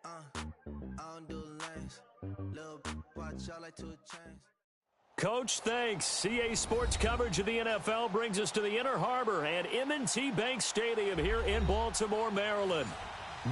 I don't do lanes. Little watch out like 2 chains. Coach, thanks. CA Sports coverage of the NFL brings us to the Inner Harbor at M&T Bank Stadium here in Baltimore, Maryland.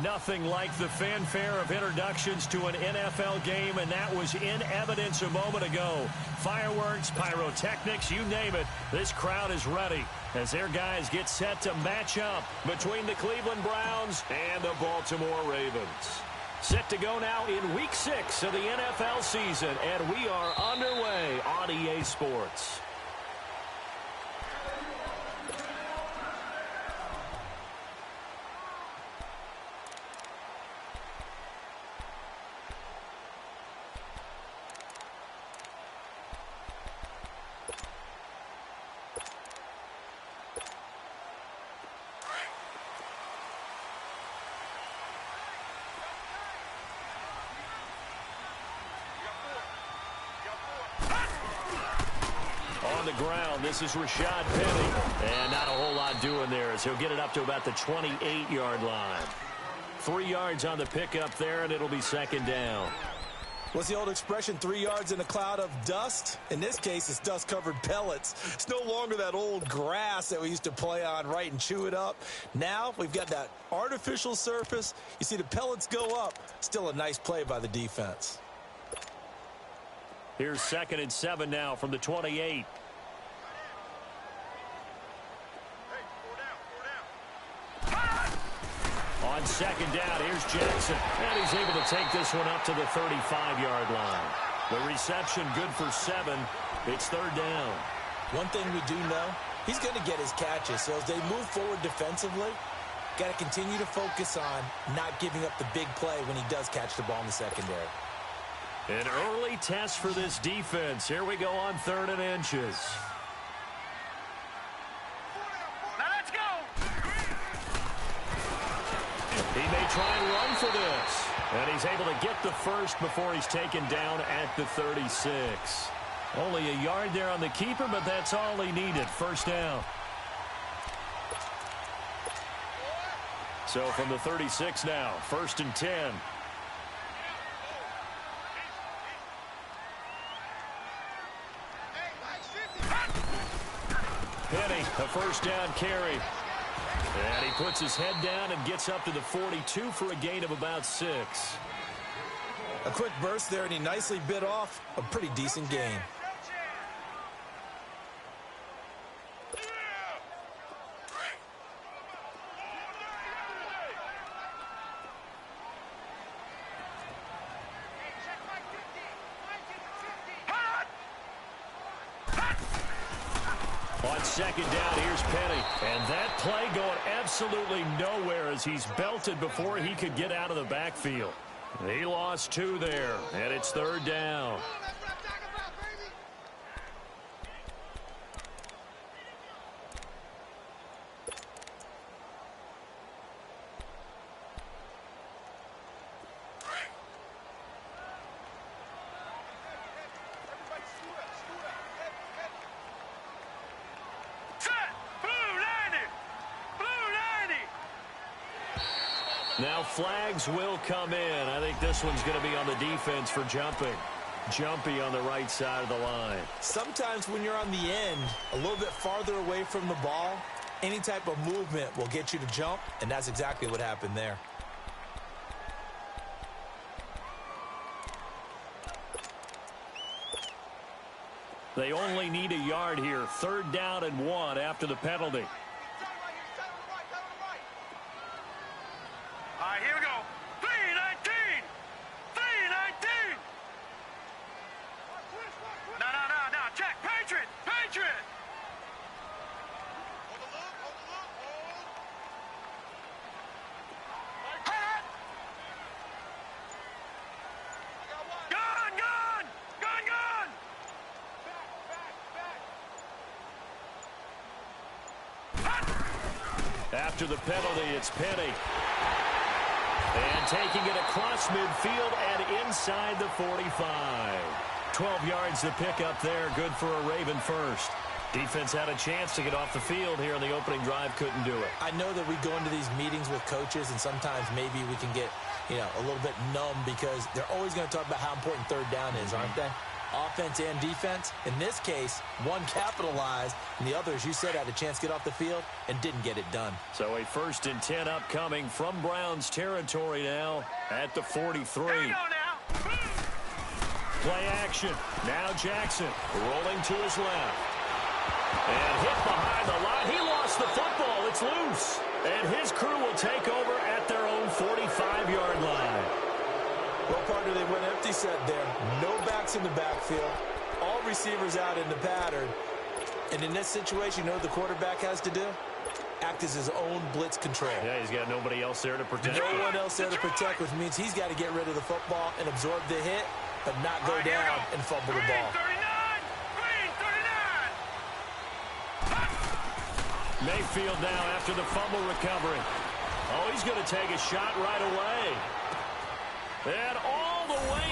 Nothing like the fanfare of introductions to an NFL game, and that was in evidence a moment ago. Fireworks, pyrotechnics, you name it. This crowd is ready as their guys get set to match up between the Cleveland Browns and the Baltimore Ravens. Set to go now in Week 6 of the NFL season, and we are underway on EA Sports. On the ground, this is Rashad Penny, and not a whole lot doing there as he'll get it up to about the 28-yard line. 3 yards on the pickup there, and it'll be second down. What's the old expression, 3 yards in a cloud of dust? In this case, it's dust-covered pellets. It's no longer that old grass that we used to play on, right, and chew it up. Now we've got that artificial surface. You see the pellets go up. Still a nice play by the defense. Here's 2nd and 7 now from the 28. On 2nd down, here's Jackson. And he's able to take this one up to the 35-yard line. The reception good for 7. It's 3rd down. One thing we do know, he's going to get his catches. So as they move forward defensively, got to continue to focus on not giving up the big play when he does catch the ball in the secondary. An early test for this defense. Here we go on 3rd and inches. Now let's go. He may try and run for this. And he's able to get the first before he's taken down at the 36. Only a yard there on the keeper, but that's all he needed. First down. So from the 36 now, 1st and 10. Penny, a first down carry. And he puts his head down and gets up to the 42 for a gain of about 6. A quick burst there, and he nicely bit off a pretty decent gain. On 2nd down, here's Penny. And that play going absolutely nowhere as he's belted before he could get out of the backfield. He lost 2 there, and it's 3rd down. Now flags will come in. I think this one's going to be on the defense for jumping. Jumpy on the right side of the line. Sometimes when you're on the end, a little bit farther away from the ball, any type of movement will get you to jump, and that's exactly what happened there. They only need a yard here. 3rd down and 1 after the penalty. All right, here we go. 3-19. 3-19. No. Check. Patriot. Hold the look. Gun. After the penalty, it's Penny. And taking it across midfield and inside the 45. 12 yards to pick up there. Good for a Raven first. Defense had a chance to get off the field here in the opening drive, couldn't do it. I know that we go into these meetings with coaches, and sometimes maybe we can get, a little bit numb because they're always going to talk about how important third down is, aren't they? Offense and defense. In this case, one capitalized, and the other, as you said, had a chance to get off the field and didn't get it done. So a 1st and 10 upcoming from Browns territory now at the 43. Play action. Now Jackson rolling to his left. And hit behind the line. He lost the football. It's loose. And his crew will take over at their own 45-yard line. Well, partner, they went empty set there. No backs in the backfield. All receivers out in the pattern. And in this situation, you know what the quarterback has to do? Act as his own blitz control. Yeah, he's got nobody else there to protect. No one else there to protect, which means he's got to get rid of the football and absorb the hit, but not go down and fumble the ball. Mayfield now after the fumble recovery. Oh, he's going to take a shot right away. And all the way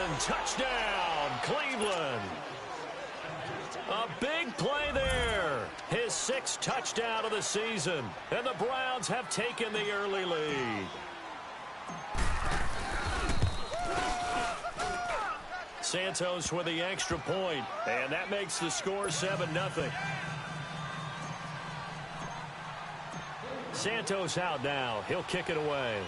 in. Touchdown, Cleveland. A big play there. His 6th touchdown of the season. And the Browns have taken the early lead. Santos with the extra point. And that makes the score 7-0. Santos out now. He'll kick it away.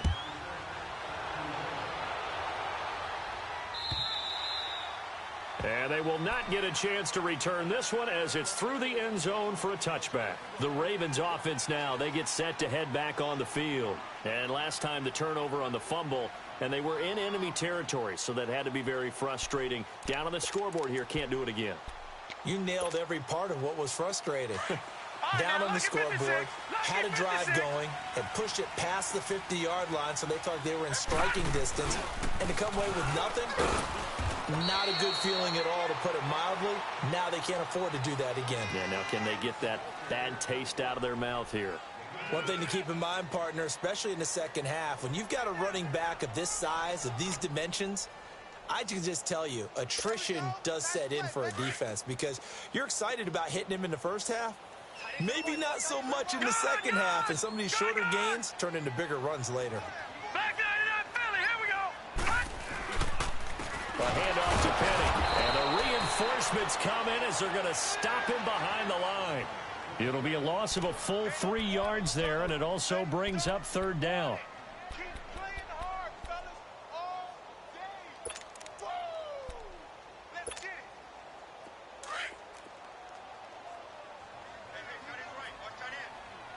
And they will not get a chance to return this one as it's through the end zone for a touchback. The Ravens offense now, they get set to head back on the field. And last time the turnover on the fumble, and they were in enemy territory, so that had to be very frustrating. Down on the scoreboard here, can't do it again. You nailed every part of what was frustrating. Down on the scoreboard, had a drive going, and pushed it past the 50-yard line so they thought they were in striking distance. And to come away with nothing, not a good feeling at all, to put it mildly. Now they can't afford to do that again. Yeah, now can they get that bad taste out of their mouth here? One thing to keep in mind, partner, especially in the second half, when you've got a running back of this size, of these dimensions, I can just tell you, attrition does set in for a defense because you're excited about hitting him in the first half. Maybe not so much in the second half, and some of these shorter gains turn into bigger runs later. Back 99 Philly, here we go. A handoff to Penny, and the reinforcements come in as they're going to stop him behind the line. It'll be a loss of a full 3 yards there, and it also brings up 3rd down. Keep playing hard, fellas, all day. Whoa! Let's get it.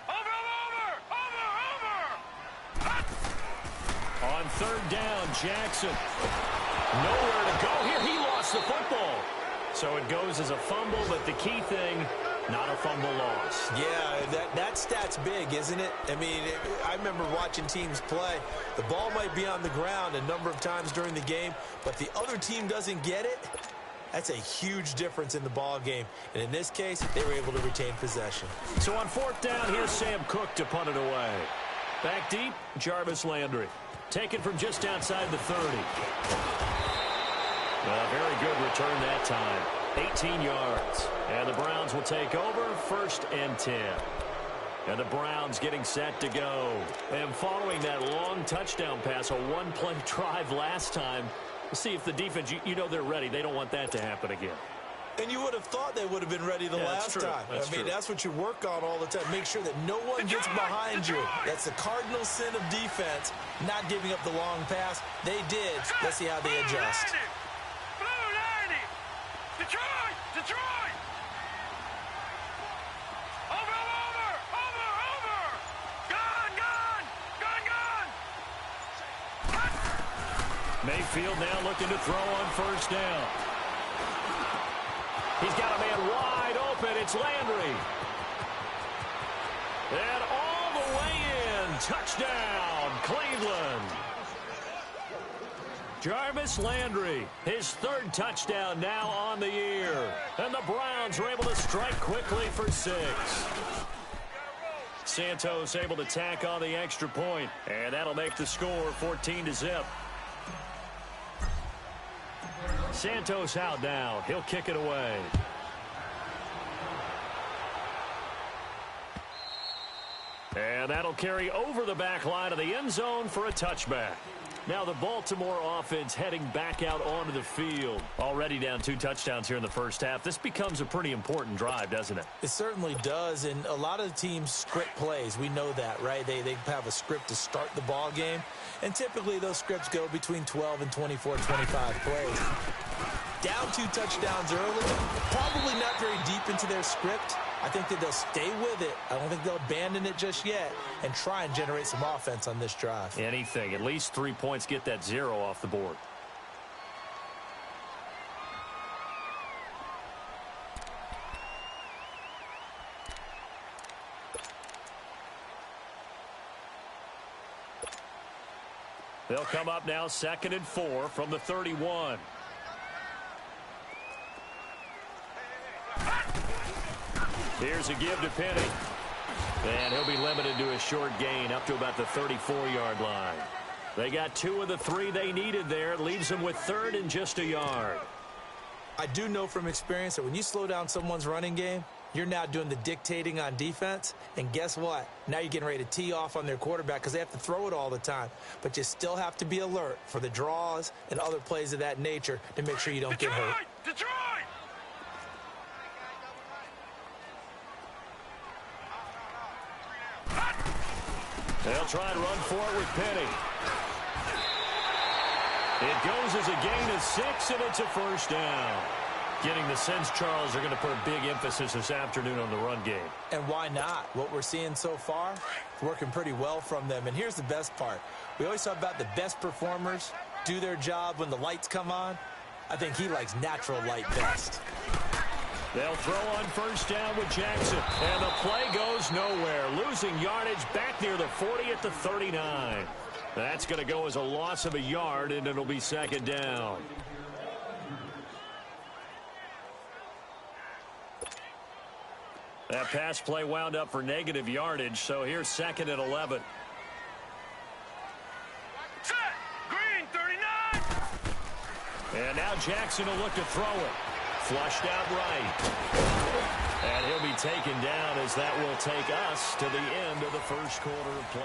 Over! On 3rd down, Jackson. Nowhere to go here. He lost the football. So it goes as a fumble, but the key thing, not a fumble loss. Yeah, that stat's big, isn't it? I mean, I remember watching teams play. The ball might be on the ground a number of times during the game, but the other team doesn't get it. That's a huge difference in the ball game. And in this case, they were able to retain possession. So on 4th down, here's Sam Cook to punt it away. Back deep, Jarvis Landry. Taken from just outside the 30. A very good return that time. 18 yards. And the Browns will take over 1st and 10. And the Browns getting set to go. And following that long touchdown pass, a one-play drive last time, we'll see if the defense, you know they're ready. They don't want that to happen again. And you would have thought they would have been ready the last time. I mean, that's what you work on all the time. Make sure that no one gets behind you. That's the cardinal sin of defense, not giving up the long pass. They did. Let's see how they adjust. Blue 90. Detroit! Detroit! Over! Gone! Mayfield now looking to throw on 1st down. He's got a man wide open. It's Landry. And all the way in. Touchdown, Cleveland. Jarvis Landry, his 3rd touchdown now on the year. And the Browns are able to strike quickly for 6. Santos able to tack on the extra point, and that'll make the score 14-0. Santos out now. He'll kick it away. And that'll carry over the back line of the end zone for a touchback. Now the Baltimore offense heading back out onto the field. Already down 2 touchdowns here in the first half. This becomes a pretty important drive, doesn't it? It certainly does, and a lot of the teams script plays. We know that, right? They have a script to start the ball game, and typically those scripts go between 12 and 24, 25 plays. Down 2 touchdowns early, probably not very deep into their script. I think that they'll stay with it. I don't think they'll abandon it just yet and try and generate some offense on this drive. Anything. At least 3 points, get that 0 off the board. They'll come up now 2nd and 4 from the 31. Here's a give to Penny. And he'll be limited to a short gain up to about the 34-yard line. They got 2 of the 3 they needed there. It leaves them with 3rd and just a yard. I do know from experience that when you slow down someone's running game, you're now doing the dictating on defense. And guess what? Now you're getting ready to tee off on their quarterback because they have to throw it all the time. But you still have to be alert for the draws and other plays of that nature to make sure you don't get hurt. Detroit! They'll try and run for it with Penny. It goes as a gain of 6, and it's a first down. Getting the sense, Charles, are going to put a big emphasis this afternoon on the run game. And why not? What we're seeing so far, it's working pretty well from them. And here's the best part. We always talk about the best performers do their job when the lights come on. I think he likes natural light best. They'll throw on first down with Jackson. And the play goes nowhere. Losing yardage back near the 40 at the 39. That's going to go as a loss of a yard, and it'll be 2nd down. That pass play wound up for negative yardage, so here's 2nd and 11. Set! Green, 39! And now Jackson will look to throw it. Flushed out right. And he'll be taken down as that will take us to the end of the first quarter of play.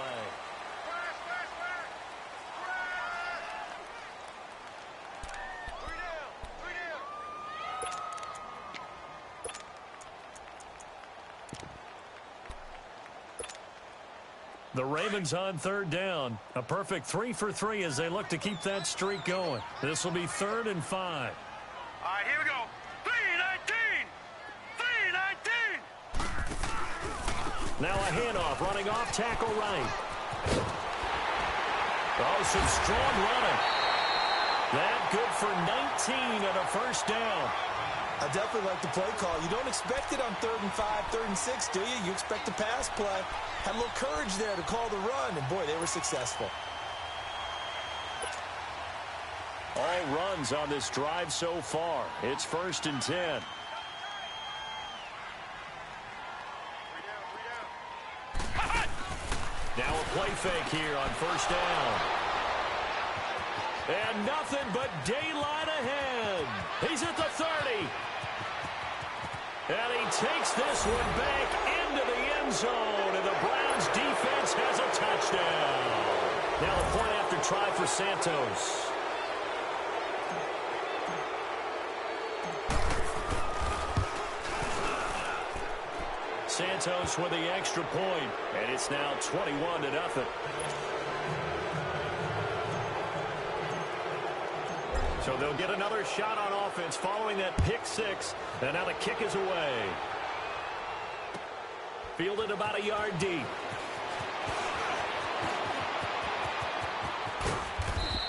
The Ravens on 3rd down. A perfect 3 for 3 as they look to keep that streak going. This will be 3rd and 5. All right, here we go. 3-19! 3-19! Now a handoff, running off tackle right. Oh, some strong running. That good for 19 and a first down. I definitely like the play call. You don't expect it on 3rd and 5, 3rd and 6, do you? You expect a pass play. Had a little courage there to call the run, and boy, they were successful. All runs on this drive so far. It's 1st and 10. Now a play fake here on first down. And nothing but daylight ahead. He's at the 30. And he takes this one back into the end zone. And the Browns defense has a touchdown. Now a point after try for Santos. Santos with the extra point, and it's now 21-0. So they'll get another shot on offense following that pick 6, and now the kick is away. Fielded about a yard deep.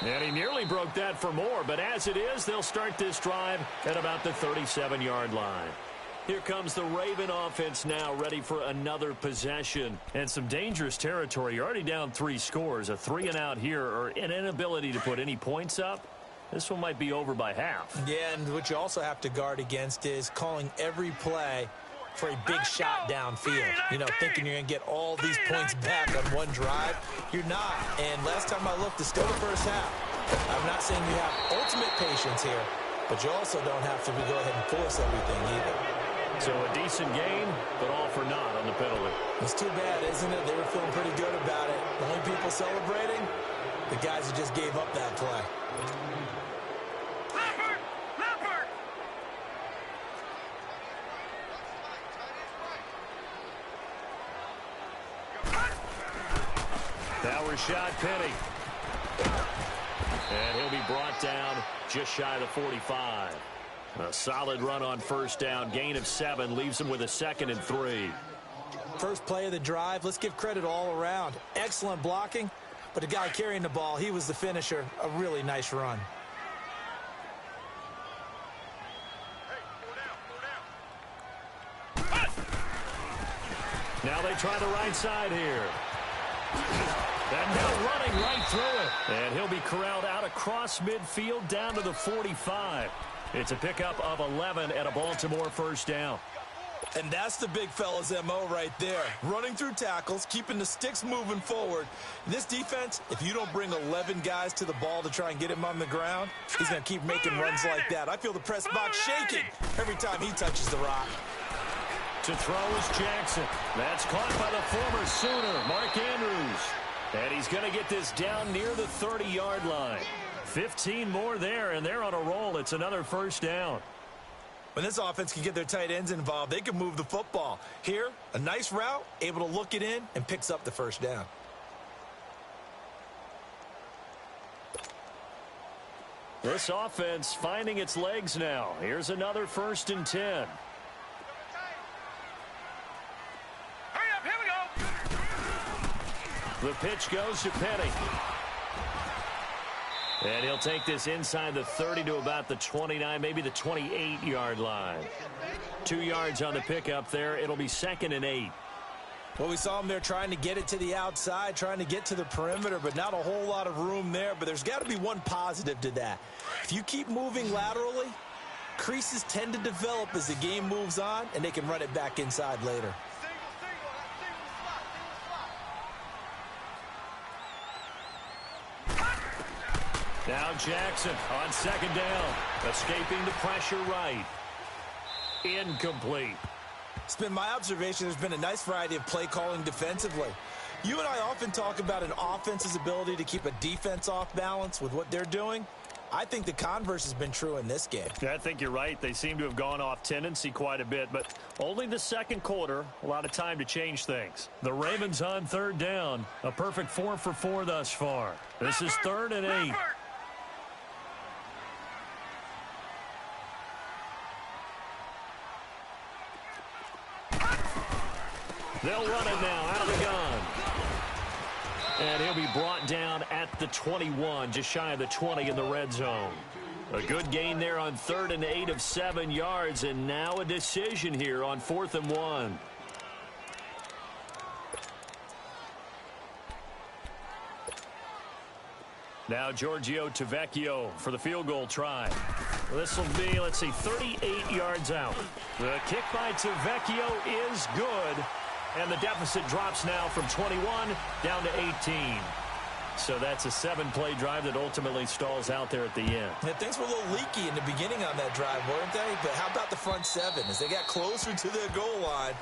And he nearly broke that for more, but as it is, they'll start this drive at about the 37-yard line. Here comes the Raven offense now, ready for another possession. And some dangerous territory. You're already down 3 scores. A 3-and-out here, or an inability to put any points up. This one might be over by half. Yeah, and what you also have to guard against is calling every play for a big shot downfield. You know, thinking you're going to get all these points back on one drive. You're not. And last time I looked, it's still the first half. I'm not saying you have ultimate patience here, but you also don't have to go ahead and force everything either. So a decent game, but all for naught on the penalty. It's too bad, isn't it? They were feeling pretty good about it. The only people celebrating, the guys who just gave up that play. Power shot, Penny. And he'll be brought down just shy of the 45. A solid run on first down. Gain of 7 leaves him with a 2nd and 3. First play of the drive. Let's give credit all around. Excellent blocking, but the guy carrying the ball, he was the finisher. A really nice run. Now they try the right side here. And now running right through it. And he'll be corralled out across midfield down to the 45. It's a pickup of 11 and a Baltimore first down. And that's the big fella's MO right there. Running through tackles, keeping the sticks moving forward. This defense, if you don't bring 11 guys to the ball to try and get him on the ground, he's going to keep making runs like that. I feel the press box shaking every time he touches the rock. To throw is Jackson. That's caught by the former Sooner, Mark Andrews. And he's going to get this down near the 30-yard line. 15 more there, and they're on a roll. It's another first down. When this offense can get their tight ends involved, they can move the football. Here, a nice route, able to look it in, and picks up the first down. This offense finding its legs now. Here's another 1st and 10. The pitch goes to Penny. And he'll take this inside the 30 to about the 29, maybe the 28-yard line. 2 yards on the pickup there. It'll be 2nd and 8. Well, we saw him there trying to get it to the outside, trying to get to the perimeter, but not a whole lot of room there. But there's got to be one positive to that. If you keep moving laterally, creases tend to develop as the game moves on, and they can run it back inside later. Now Jackson on 2nd down. Escaping the pressure right. Incomplete. It's been my observation there's been a nice variety of play calling defensively. You and I often talk about an offense's ability to keep a defense off balance with what they're doing. I think the converse has been true in this game. Yeah, I think you're right. They seem to have gone off tendency quite a bit, but only the 2nd quarter, a lot of time to change things. The Ravens on 3rd down, a perfect 4 for 4 thus far. This is 3rd and 8. They'll run it now out of the gun. And he'll be brought down at the 21, just shy of the 20 in the red zone. A good gain there on 3rd and 8 of 7 yards, and now a decision here on 4th and 1. Now Giorgio Tavecchio for the field goal try. This will be, let's see, 38 yards out. The kick by Tavecchio is good. And the deficit drops now from 21 down to 18. So that's a 7-play drive that ultimately stalls out there at the end. Yeah, things were a little leaky in the beginning on that drive, weren't they? But how about the front 7? As they got closer to the goal line,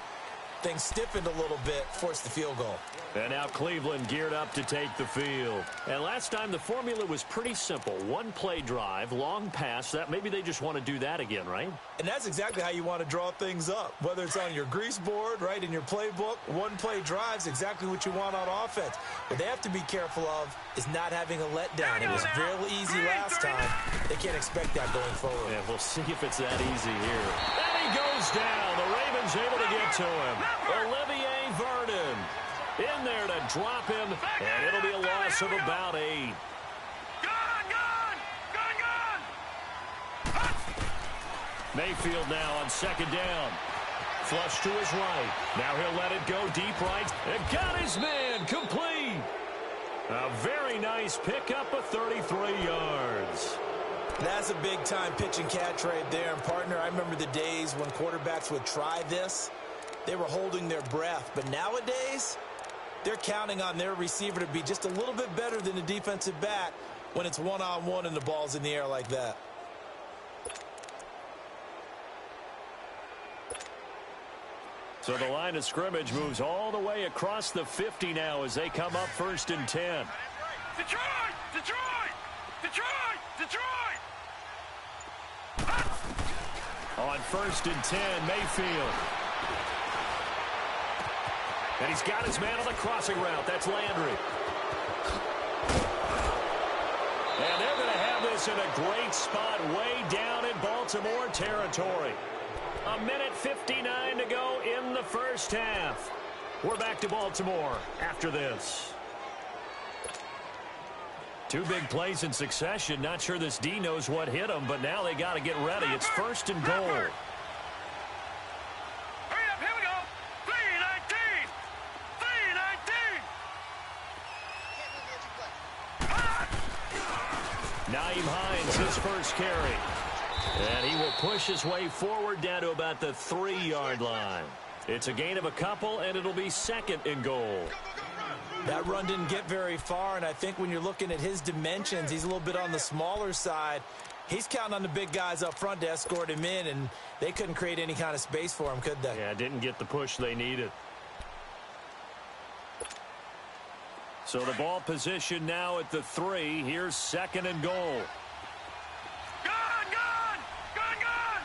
things stiffened a little bit, forced the field goal. And now Cleveland geared up to take the field. And last time the formula was pretty simple. 1-play drive, long pass. That maybe they just want to do that again, right? And that's exactly how you want to draw things up. Whether it's on your grease board, right, in your playbook, 1-play drive is exactly what you want on offense. What they have to be careful of is not having a letdown. It was really easy last time. They can't expect that going forward. Yeah, we'll see if it's that easy here. And he goes down. The Ravens able to get to him. Olivier Vernon in there to drop him, and it'll be a loss of about 8. Mayfield now on 2nd down. Flush to his right. Now he'll let it go deep right. And got his man complete. A very nice pickup of 33 yards. That's a big-time pitch and catch right there. And, partner, I remember the days when quarterbacks would try this. They were holding their breath. But nowadays, they're counting on their receiver to be just a little bit better than the defensive back when it's one-on-one and the ball's in the air like that. So the line of scrimmage moves all the way across the 50 now as they come up 1st and 10. Detroit! Detroit! Detroit! Detroit! On 1st and 10, Mayfield. And he's got his man on the crossing route. That's Landry. And they're going to have this in a great spot way down in Baltimore territory. 1:59 to go in the first half. We're back to Baltimore after this. Two big plays in succession. Not sure this D knows what hit him, but now they got to get ready. It's 1st and goal. Hurry up, here we go. 3:19. 3:19. Naeem Hines, his first carry. And he will push his way forward down to about the 3-yard line. It's a gain of a couple, and it'll be 2nd and goal. That run didn't get very far, and I think when you're looking at his dimensions, he's a little bit on the smaller side. He's counting on the big guys up front to escort him in, and they couldn't create any kind of space for him, could they? Yeah, didn't get the push they needed. So the ball position now at the 3. Here's 2nd and goal. Gone! Gone! Gone! Gone!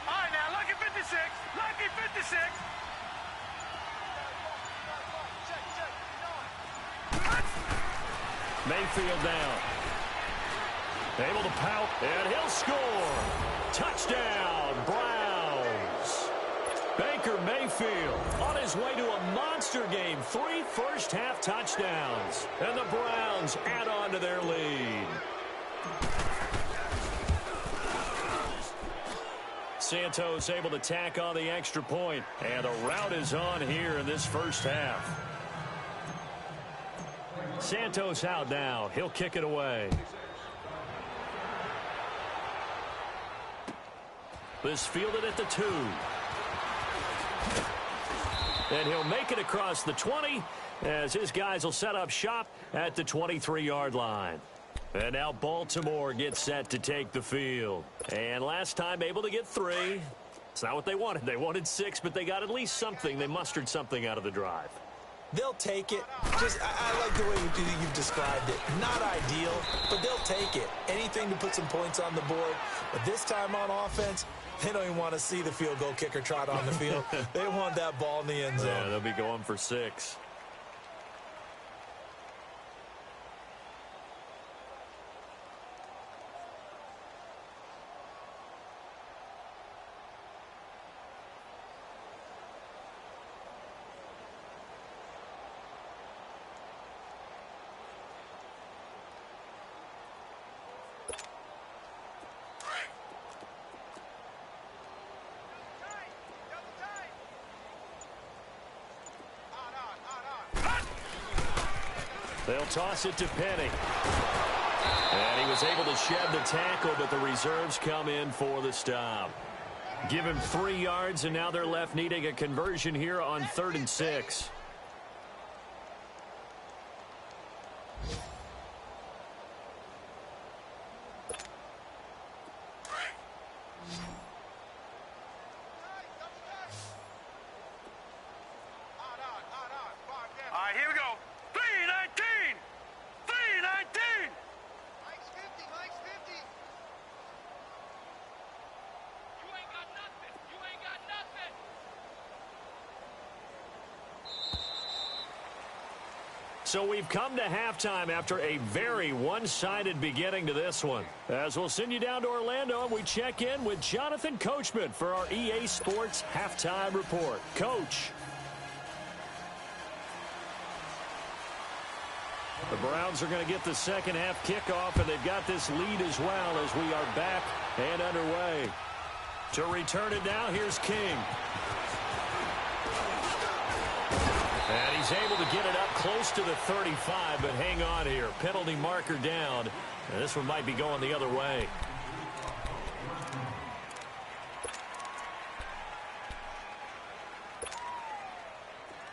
All right, now, lucky 56. Lucky 56. Mayfield down. Able to pout, and he'll score. Touchdown, Browns. Baker Mayfield on his way to a monster game. 3 first-half touchdowns. And the Browns add on to their lead. Santos able to tack on the extra point. And the rout is on here in this first half. Santos out now. He'll kick it away. This fielded at the 2. And he'll make it across the 20 as his guys will set up shop at the 23-yard line. And now Baltimore gets set to take the field. And last time able to get 3. It's not what they wanted. They wanted 6, but they got at least something. They mustered something out of the drive. They'll take it. I like the way you've described it. Not ideal, but they'll take it. Anything to put some points on the board. But this time on offense, they don't even want to see the field goal kicker trot on the field. They want that ball in the end zone. Yeah, they'll be going for 6. They'll toss it to Penny. And he was able to shed the tackle, but the reserves come in for the stop. Give him 3 yards, and now they're left needing a conversion here on 3rd and 6. All right, here we go. 3:19. 3:19. Mike's 50. Mike's 50. You ain't got nothing. You ain't got nothing. So we've come to halftime after a very one-sided beginning to this one. As we'll send you down to Orlando, and we check in with Jonathan Coachman for our EA Sports Halftime Report. Coach. The Browns are going to get the second half kickoff, and they've got this lead as well as we are back and underway. To return it now, here's King. And he's able to get it up close to the 35, but hang on here. Penalty marker down. And this one might be going the other way.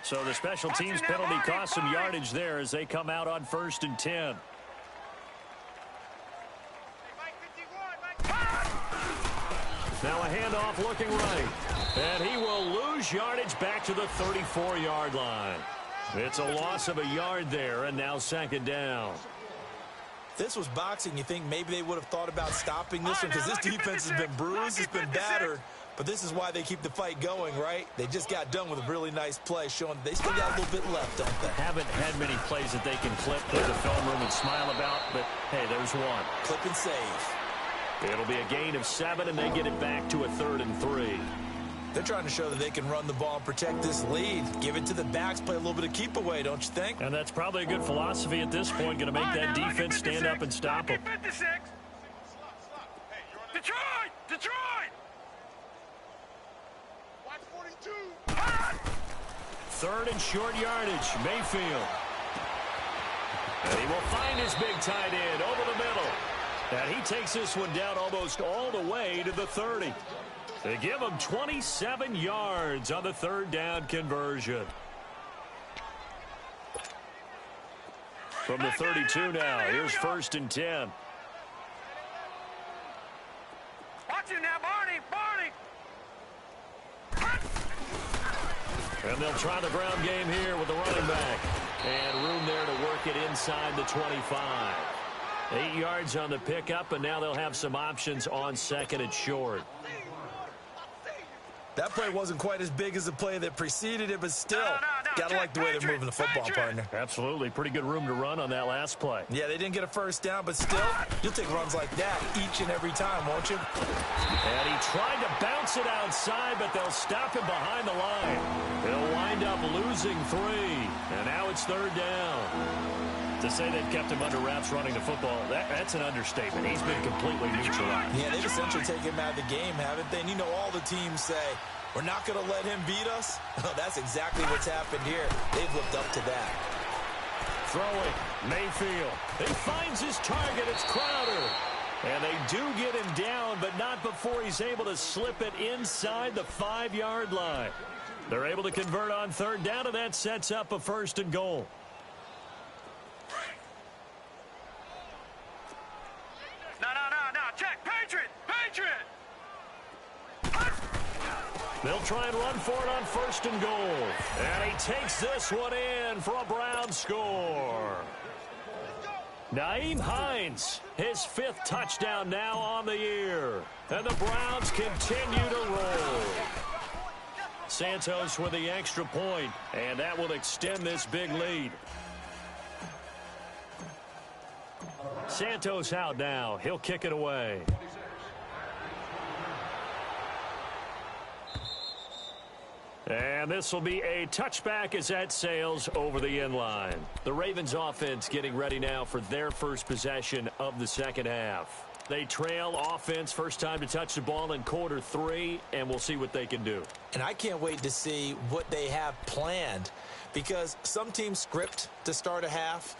So the special teams penalty cost some yardage there as they come out on 1st and 10. Now a handoff looking right. And he will lose yardage back to the 34-yard line. It's a loss of a yard there, and now second down. If this was boxing, you think maybe they would have thought about stopping this one because this defense has been bruised, it's been battered. But this is why they keep the fight going, right? They just got done with a really nice play, showing they still got a little bit left, don't they? Haven't had many plays that they can clip to the film room and smile about, but hey, there's one. Clip and save. It'll be a gain of 7, and they get it back to a 3rd and 3. They're trying to show that they can run the ball and protect this lead. Give it to the backs, play a little bit of keep away, don't you think? And that's probably a good philosophy at this point, going to make that defense stand up and stop them. Detroit! Detroit! Watch 42. 3rd and short yardage, Mayfield. And he will find his big tight end over the middle. And he takes this one down almost all the way to the 30. They give him 27 yards on the 3rd down conversion. From the 32 now, here's 1st and 10. Watch it now, Barney! And they'll try the ground game here with the running back. And room there to work it inside the 25. 8 yards on the pickup, and now they'll have some options on 2nd and short. That play wasn't quite as big as the play that preceded it, but still, got to like the way they're moving the football, partner. Absolutely. Pretty good room to run on that last play. Yeah, they didn't get a first down, but still, you'll take runs like that each and every time, won't you? And he tried to bounce it outside, but they'll stop him behind the line. They'll wind up losing 3, and now it's 3rd down. To say they've kept him under wraps running the football, that's an understatement. He's been completely neutralized. Yeah, they've essentially taken him out of the game, haven't they? And you know all the teams say, we're not going to let him beat us. Well, that's exactly what's happened here. They've lived up to that. Throwing, Mayfield. He finds his target. It's Crowder. And they do get him down, but not before he's able to slip it inside the 5-yard line. They're able to convert on 3rd down, and that sets up a 1st and goal. No. Check. Patriot! They'll try and run for it on 1st and goal. And he takes this one in for a Brown score. Nyheim Hines, his 5th touchdown now on the year. And the Browns continue to roll. Santos with the extra point, and that will extend this big lead. Santos out now. He'll kick it away. And this will be a touchback as that sails over the end line. The Ravens offense getting ready now for their first possession of the 2nd half. They trail offense, first time to touch the ball in quarter 3, and we'll see what they can do. And I can't wait to see what they have planned, because some teams script to start a half.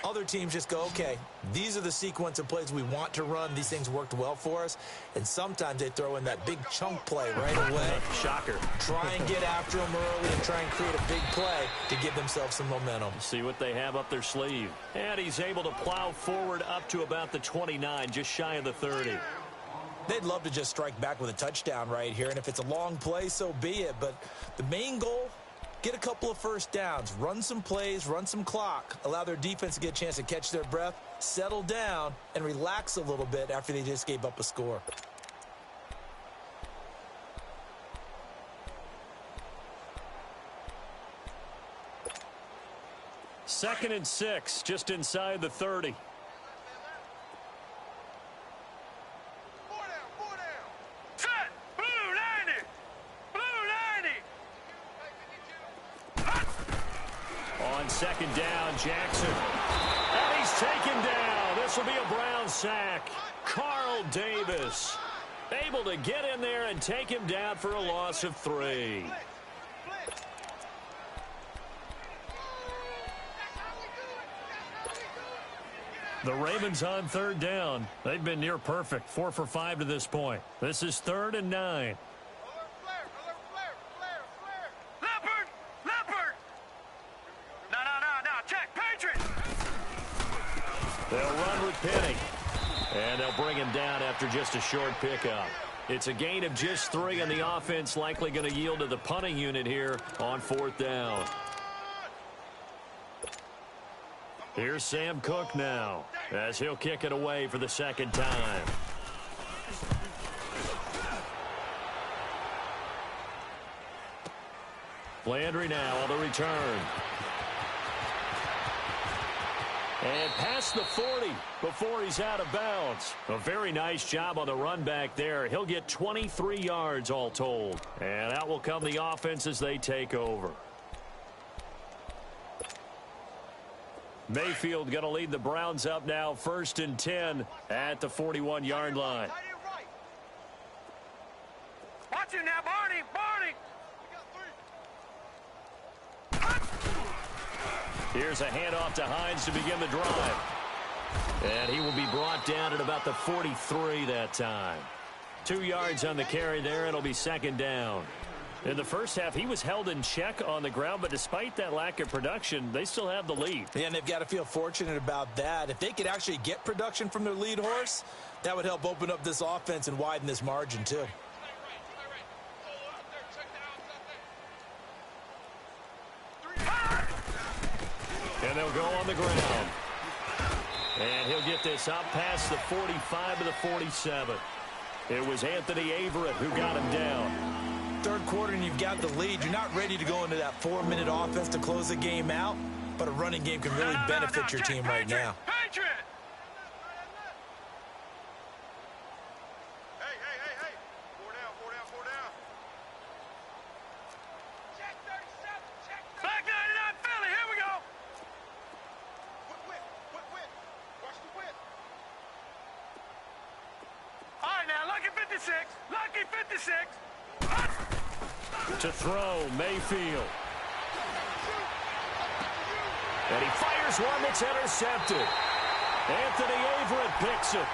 Other teams just go, okay, these are the sequence of plays we want to run. These things worked well for us. And sometimes they throw in that big chunk play right away. Shocker. Try and get after them early and try and create a big play to give themselves some momentum. See what they have up their sleeve. And he's able to plow forward up to about the 29, just shy of the 30. They'd love to just strike back with a touchdown right here. And if it's a long play, so be it. But the main goal, get a couple of first downs, run some plays, run some clock, allow their defense to get a chance to catch their breath, settle down, and relax a little bit after they just gave up a score. Second and 6, just inside the 30. Set! Blue 90! On 2nd down, Jackson. And he's taken down. This will be a Brown sack. Carl Davis able to get in there and take him down for a loss of 3. The Ravens on 3rd down. They've been near perfect, 4 for 5 to this point. This is 3rd and 9. Leopard! No. Check. Patriot! They'll run with Penny. And they'll bring him down after just a short pickup. It's a gain of just 3, and the offense likely going to yield to the punting unit here on 4th down. Here's Sam Cook now, as he'll kick it away for the 2nd time. Landry now on the return. And past the 40 before he's out of bounds. A very nice job on the run back there. He'll get 23 yards all told. And out will come the offense as they take over. Mayfield going to lead the Browns up now, 1st and 10 at the 41-yard line. Watch it now, Barney! Barney! Here's a handoff to Hines to begin the drive. And he will be brought down at about the 43 that time. 2 yards on the carry there. It'll be 2nd down. In the first half, he was held in check on the ground, but despite that lack of production, they still have the lead. Yeah, and they've got to feel fortunate about that. If they could actually get production from their lead horse, that would help open up this offense and widen this margin, too. And they'll go on the ground. And he'll get this up past the 45 to the 47. It was Anthony Averett who got him down. 3rd quarter and you've got the lead. You're not ready to go into that 4-minute offense to close the game out, but a running game can really benefit your team right now. Patriot! Hey, hey, hey, hey. 4 down, 4 down, 4 down. Check 37, check 37. Back 99 Philly, here we go. Whip. Watch the whip. All right, now, lucky 56. Lucky 56. To throw, Mayfield. And he fires one that's intercepted. Anthony Averett picks it.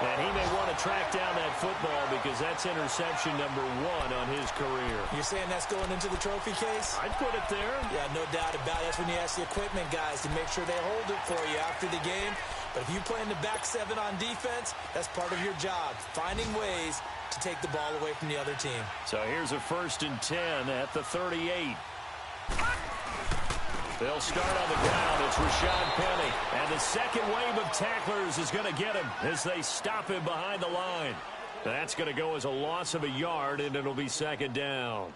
And he may want to track down that football because that's interception number 1 on his career. You're saying that's going into the trophy case? I'd put it there. Yeah, no doubt about it. That's when you ask the equipment guys to make sure they hold it for you after the game. But if you play in the back 7 on defense, that's part of your job, finding ways to take the ball away from the other team. So here's a 1st and 10 at the 38. They'll start on the ground. It's Rashad Penny. And the second wave of tacklers is going to get him as they stop him behind the line. That's going to go as a loss of a yard, and it'll be 2nd down.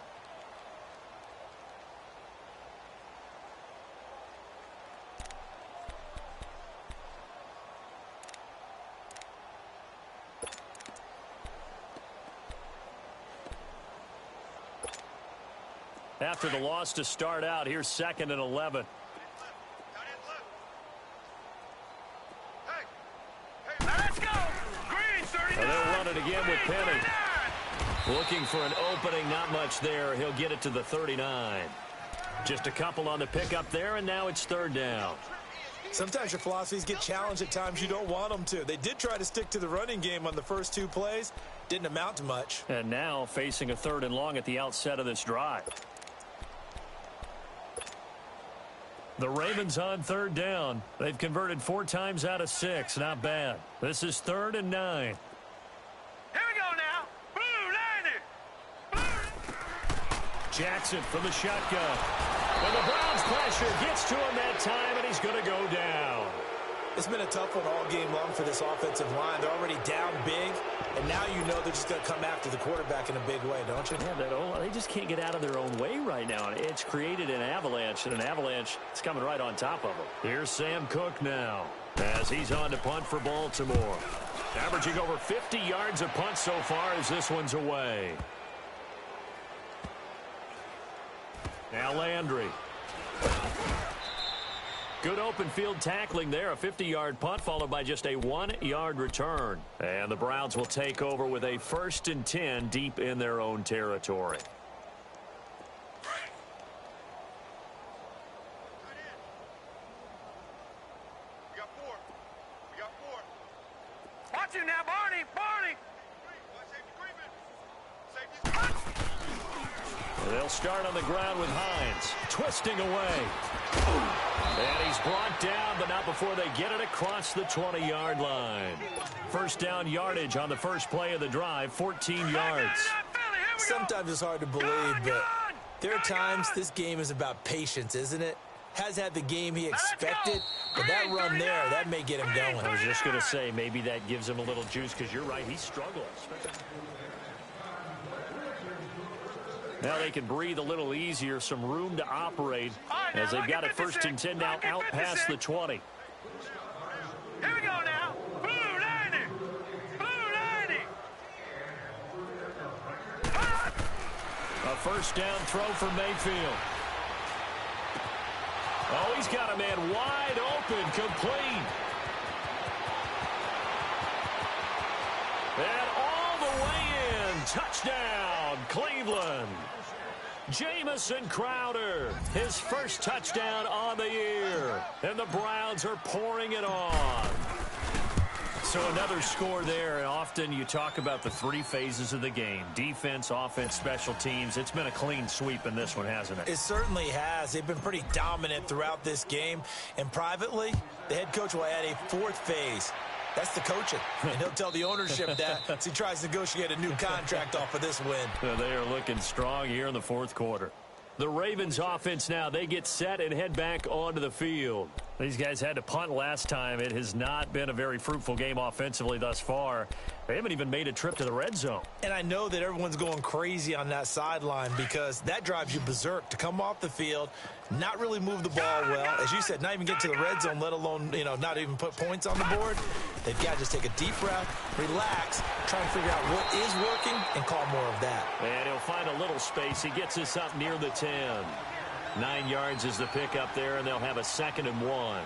After the loss to start out, here's 2nd and 11. Let's go! Green, 39! And they'll run it again with Penny. Looking for an opening, not much there. He'll get it to the 39. Just a couple on the pickup there, and now it's 3rd down. Sometimes your philosophies get challenged at times you don't want them to. They did try to stick to the running game on the first 2 plays. Didn't amount to much. And now facing a 3rd and long at the outset of this drive. The Ravens on 3rd down. They've converted 4 times out of 6. Not bad. This is 3rd and 9. Here we go now. Blue, 90. Jackson from the shotgun. And the Browns pressure gets to him that time, and he's going to go down. It's been a tough one all game long for this offensive line. They're already down big, and now you know they're just going to come after the quarterback in a big way, don't you? Yeah, they just can't get out of their own way right now. It's created an avalanche, and an avalanche is coming right on top of them. Here's Sam Cook now as he's on to punt for Baltimore. Averaging over 50 yards a punt so far as this one's away. Now Landry. Good open field tackling there. A 50-yard punt followed by just a 1-yard return. And the Browns will take over with a 1st and 10 deep in their own territory. We got 4. We got 4. Watch it now, Barney. Barney. They'll start on the ground with Hines. Twisting away. And he's brought down, but not before they get it across the 20-yard line. first down yardage on the first play of the drive, 14 yards. Sometimes it's hard to believe, but there are times this game is about patience, isn't it? Has had the game he expected, but that run there, that may get him going. I was just going to say, maybe that gives him a little juice, because you're right, he struggles. Now they can breathe a little easier, some room to operate, as they've got a 1st and 10 now out past the 20. Here we go now. Blue 90. Blue 90. A first down throw for Mayfield. Oh, he's got a man wide open, complete. And all the way in, touchdown, Cleveland. Jamison Crowder, his first touchdown on the year. And the Browns are pouring it on. So another score there, and often you talk about the 3 phases of the game. Defense, offense, special teams. It's been a clean sweep in this one, hasn't it? It certainly has. They've been pretty dominant throughout this game. And privately, the head coach will add a 4th phase. That's the coaching. And he'll tell the ownership that as he tries to negotiate a new contract off of this win. So they are looking strong here in the 4th quarter. The Ravens offense now, they get set and head back onto the field. These guys had to punt last time. It has not been a very fruitful game offensively thus far. They haven't even made a trip to the red zone. And I know that everyone's going crazy on that sideline because that drives you berserk to come off the field, not really move the ball well. As you said, not even get to the red zone, let alone, not even put points on the board. They've got to just take a deep breath, relax, try and figure out what is working and call more of that. And he'll find a little space. He gets us up near the 10. 9 yards is the pickup there, and they'll have a 2nd and 1.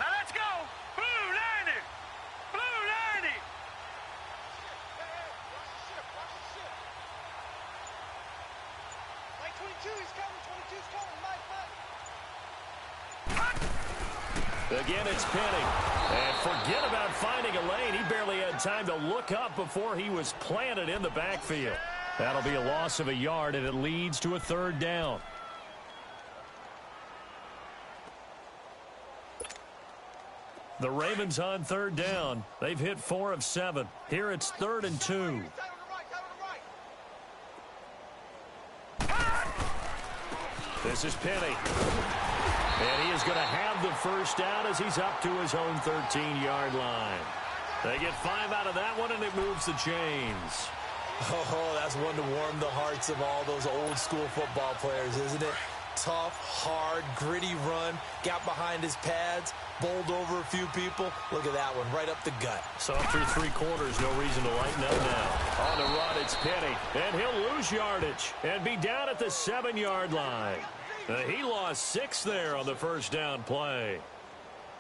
Now let's go. Blue 90. Blue 90. Hey, watch the ship. Watch the ship. Mike 22, he's coming. 22's coming. Mike. Again, it's Penny. And forget about finding a lane. He barely had time to look up before he was planted in the backfield. That'll be a loss of a yard, and it leads to a 3rd down. The Ravens on 3rd down. They've hit 4 of 7. Here it's 3rd and 2. This is Penny. And he is going to have the first down as he's up to his own 13-yard line. They get 5 out of that one, and it moves the chains. Oh, that's one to warm the hearts of all those old-school football players, isn't it? Tough, hard, gritty run, got behind his pads, bowled over a few people. Look at that one, right up the gut. So through 3 quarters, no reason to lighten up now. On the run, it's Penny, and he'll lose yardage and be down at the 7-yard line. He lost 6 there on the first down play.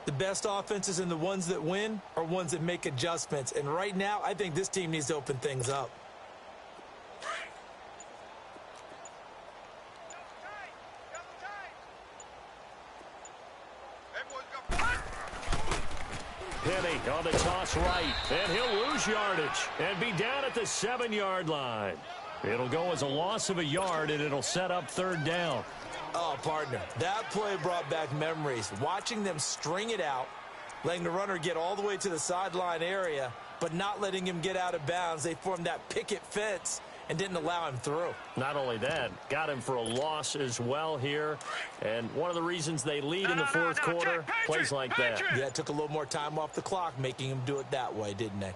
The best offenses and the ones that win are ones that make adjustments. And right now, I think this team needs to open things up. Penny on the toss right, and he'll lose yardage and be down at the 7-yard line. It'll go as a loss of a yard, and it'll set up 3rd down. Oh, partner, that play brought back memories. Watching them string it out, letting the runner get all the way to the sideline area, but not letting him get out of bounds. They formed that picket fence and didn't allow him through. Not only that, got him for a loss as well here. And one of the reasons they lead in the 4th quarter, plays like that. Yeah, it took a little more time off the clock, making him do it that way, didn't they?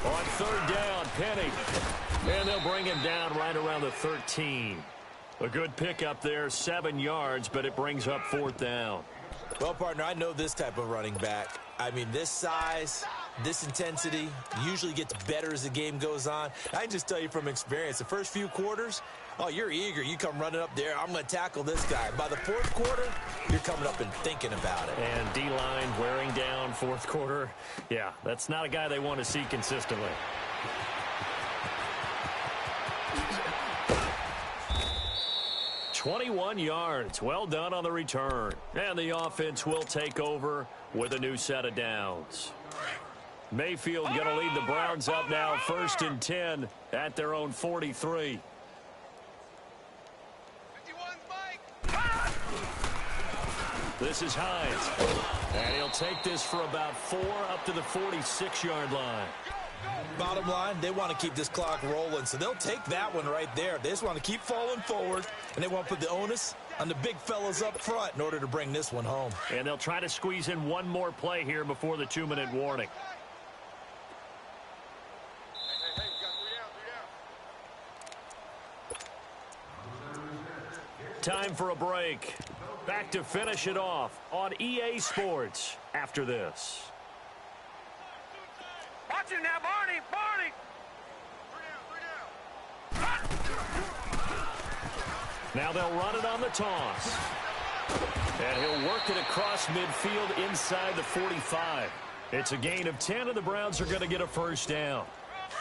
On 3rd down, Penny. And they'll bring him down right around the 13. A good pickup there, 7 yards, but it brings up 4th down. Well, partner, I know this type of running back. I mean, this size, this intensity usually gets better as the game goes on. I can just tell you from experience, the first few quarters, oh, you're eager. You come running up there, I'm going to tackle this guy. By the 4th quarter, you're coming up and thinking about it. And D-line wearing down 4th quarter. Yeah, that's not a guy they want to see consistently. 21 yards. Well done on the return. And the offense will take over with a new set of downs. Mayfield going to lead the Browns up now, 1st and 10 at their own 43. 51's Mike. This is Hines. And he'll take this for about 4 up to the 46-yard line. Bottom line, they want to keep this clock rolling, so they'll take that one right there. They just want to keep falling forward, and they want to put the onus on the big fellas up front in order to bring this one home. And they'll try to squeeze in one more play here before the 2-minute warning. Hey, we got 3 down. Time for a break. Back to finish it off on EA Sports after this. Watch it now, Barney. 3 down. Now they'll run it on the toss. And he'll work it across midfield inside the 45. It's a gain of 10, and the Browns are going to get a first down.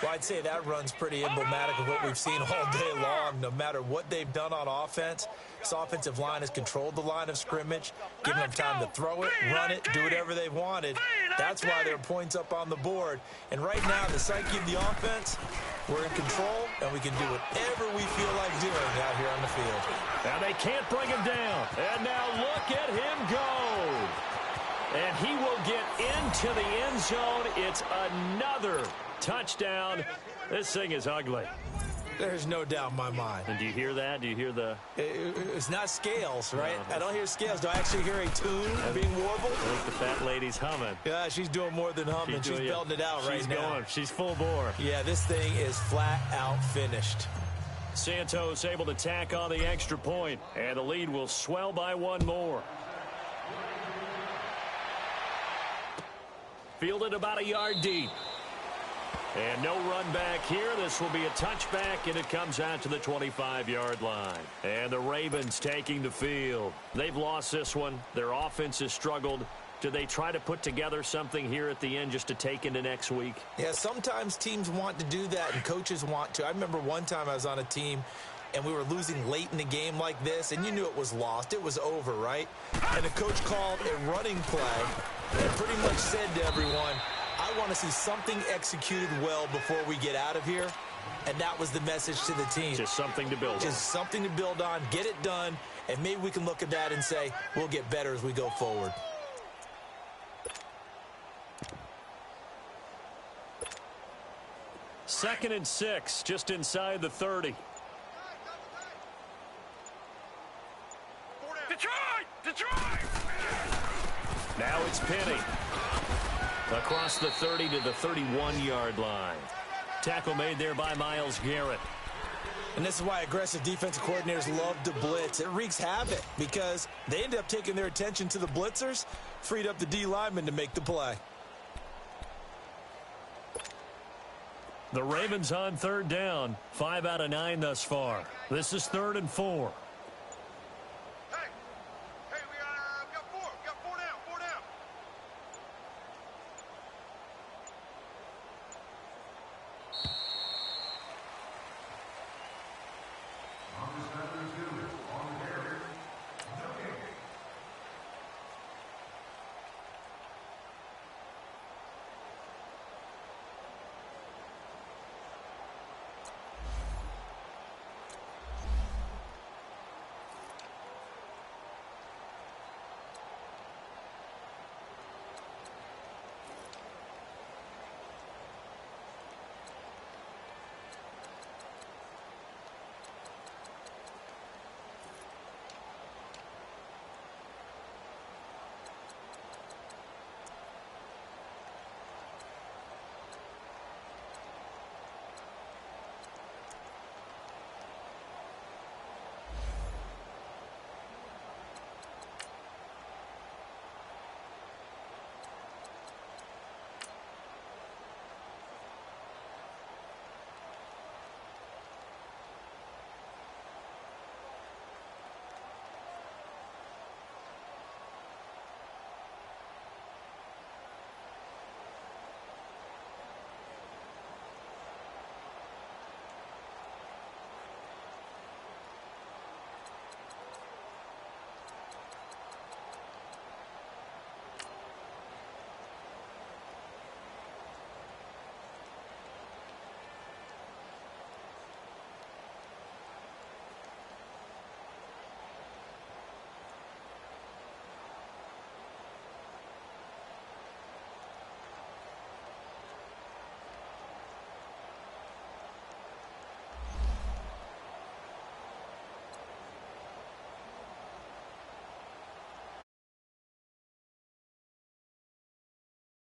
Well, I'd say that run's pretty emblematic of what we've seen all day long. No matter what they've done on offense, this offensive line has controlled the line of scrimmage, given them time to throw it, run it, do whatever they wanted. That's why there are points up on the board. And right now, the psyche of the offense, we're in control, and we can do whatever we feel like doing out here on the field. Now they can't bring him down. And now look at him go. And he will get into the end zone. It's another touchdown. This thing is ugly. There's no doubt in my mind. And do you hear that? Do you hear the... It's not scales, right? No. I don't hear scales. Do I actually hear a tune being warbled? I think the fat lady's humming. Yeah, she's doing more than humming. She's belting it out right now. She's going. She's full bore. Yeah, this thing is flat out finished. Santos able to tack on the extra point, and the lead will swell by one more. Fielded about a yard deep. And no run back here. This will be a touchback, and it comes out to the 25-yard line. And the Ravens taking the field. They've lost this one. Their offense has struggled. Do they try to put together something here at the end just to take into next week? Yeah, sometimes teams want to do that, and coaches want to. I remember one time I was on a team, and we were losing late in the game like this, and you knew it was lost. It was over, right? And the coach called a running play and pretty much said to everyone, I want to see something executed well before we get out of here. And that was the message to the team. Just something to build on. Just something to build on, get it done, and maybe we can look at that and say, we'll get better as we go forward. Second and 6, just inside the 30. Detroit! Now it's Penny. Across the 30 to the 31-yard line. Tackle made there by Myles Garrett. And this is why aggressive defensive coordinators love to blitz. It wreaks havoc because they end up taking their attention to the blitzers, freed up the D lineman to make the play. The Ravens on third down, 5 out of 9 thus far. This is 3rd and 4.